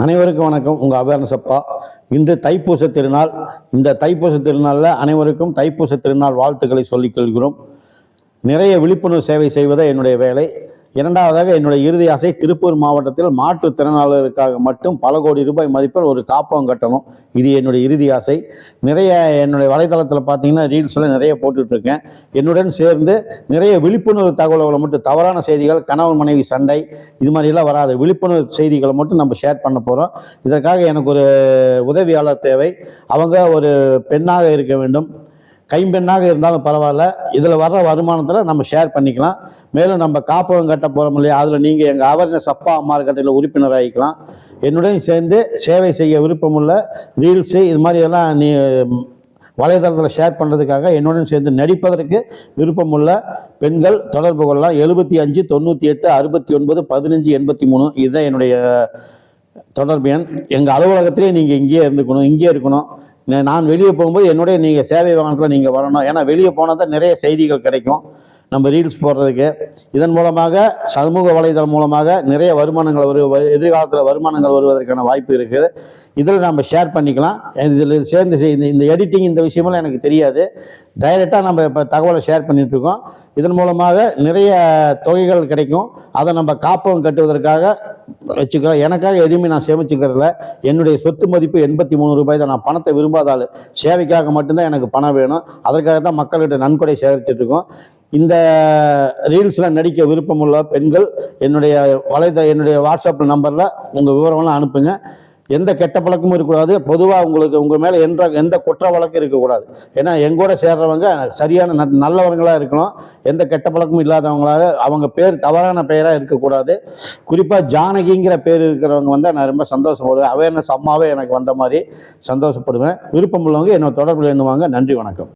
அனைவருக்கும் வணக்கம். உங்கள் அவேர்னஸ் அப்பா. இன்று தைப்பூச திருநாள். இந்த தைப்பூச திருநாளில் அனைவருக்கும் தைப்பூச திருநாள் வாழ்த்துக்களை சொல்லிக் கொள்கிறோம். நிறைய விழிப்புணர்வு சேவை செய்வதே என்னுடைய வேலை. இரண்டாவதாக, என்னுடைய இறுதி ஆசை திருப்பூர் மாவட்டத்தில் மாற்றுத்திறனாளர்களுக்காக மட்டும் பல கோடி ரூபாய் மதிப்பில் ஒரு காப்பகம் கட்டணும். இது என்னுடைய இறுதி ஆசை. நிறைய என்னுடைய வலைதளத்தில் பார்த்தீங்கன்னா ரீல்ஸில் நிறைய போட்டுட்ருக்கேன். என்னுடன் சேர்ந்து நிறைய விழிப்புணர்வு தகவல்களை மட்டும், தவறான செய்திகள், கணவன் மனைவி சண்டை, இது மாதிரிலாம் வராது, விழிப்புணர்வு செய்திகளை மட்டும் நம்ம ஷேர் பண்ண போகிறோம். இதற்காக எனக்கு ஒரு உதவியாளர் தேவை. அவங்க ஒரு பெண்ணாக இருக்க வேண்டும். கைம்பெண்ணாக இருந்தாலும் பரவாயில்ல. இதில் வர்ற வருமானத்தில் நம்ம ஷேர் பண்ணிக்கலாம். மேலும் நம்ம காப்பகம் கட்ட போகிறோம் இல்லையா, அதில் நீங்கள் எங்கள் அவேர்னஸ் அப்பா அம்மா கட்டையில் உறுப்பினர் ஆகிக்கலாம். என்னுடன் சேர்ந்து சேவை செய்ய விருப்பமுள்ள ரீல்ஸு இது மாதிரியெல்லாம் நீ வலைதளத்தில் ஷேர் பண்ணுறதுக்காக என்னுடன் சேர்ந்து நடிப்பதற்கு விருப்பமுள்ள பெண்கள் தொடர்பு கொள்ளலாம். 75 98 69 15 83 இதுதான் என்னுடைய தொடர்பு எண். எங்கள் அலுவலகத்திலே நீங்கள் இங்கே இருக்கணும். நான் வெளியே போகும்போது என்னுடைய நீங்கள் சேவை வாகனத்தில் நீங்கள் வரணும். ஏன்னா வெளியே போனால் தான் நிறைய செய்திகள் கிடைக்கும் நம்ம ரீல்ஸ் போடுறதுக்கு. இதன் மூலமாக சமூக வலைதளம் மூலமாக நிறைய வருமானங்கள் எதிர்காலத்தில் வருமானங்கள் வருவதற்கான வாய்ப்பு இருக்குது. இதில் நம்ம ஷேர் பண்ணிக்கலாம். இதில் சேர்ந்து இந்த எடிட்டிங் இந்த விஷயமெல்லாம் எனக்கு தெரியாது. டைரெக்டாக நம்ம இப்போ தகவலை ஷேர் பண்ணிகிட்ருக்கோம். இதன் மூலமாக நிறைய தொகைகள் கிடைக்கும். அதை நம்ம காப்பகம் கட்டுவதற்காக வச்சுக்கிறோம். எனக்காக எதுவுமே நான் சேமிச்சுக்கிறதில்ல. என்னுடைய சொத்து மதிப்பு 83 ரூபாய் தான். நான் பணத்தை விரும்பாதாள். சேவைக்காக மட்டும்தான் எனக்கு பணம் வேணும். அதற்காக தான் மக்கள்கிட்ட நன்கொடை சேகரிச்சுட்ருக்கோம். இந்த ரீல்ஸில் நடிக்க விருப்பமுள்ள பெண்கள் என்னுடைய வாட்ஸ்அப் நம்பரில் உங்கள் விவரம்லாம் அனுப்புங்க. எந்த கெட்ட பழக்கமும் இருக்கக்கூடாது. பொதுவாக உங்கள் மேலே எந்த குற்ற வழக்கம் இருக்கக்கூடாது. ஏன்னா எங்கூட சேர்றவங்க சரியான நல்லவங்களாக இருக்கணும். எந்த கெட்ட பழக்கமும் இல்லாதவங்களாக, அவங்க பேர் தவறான பெயராக இருக்கக்கூடாது. குறிப்பாக ஜானகிங்கிற பேர் இருக்கிறவங்க வந்தால் நான் ரொம்ப சந்தோஷப்படுவேன். அவேர்னஸ் அம்மாவே எனக்கு வந்த மாதிரி சந்தோஷப்படுவேன். விருப்பம் உள்ளவங்க என்னோட தொடர்பில் எண்ணுவாங்க. நன்றி, வணக்கம்.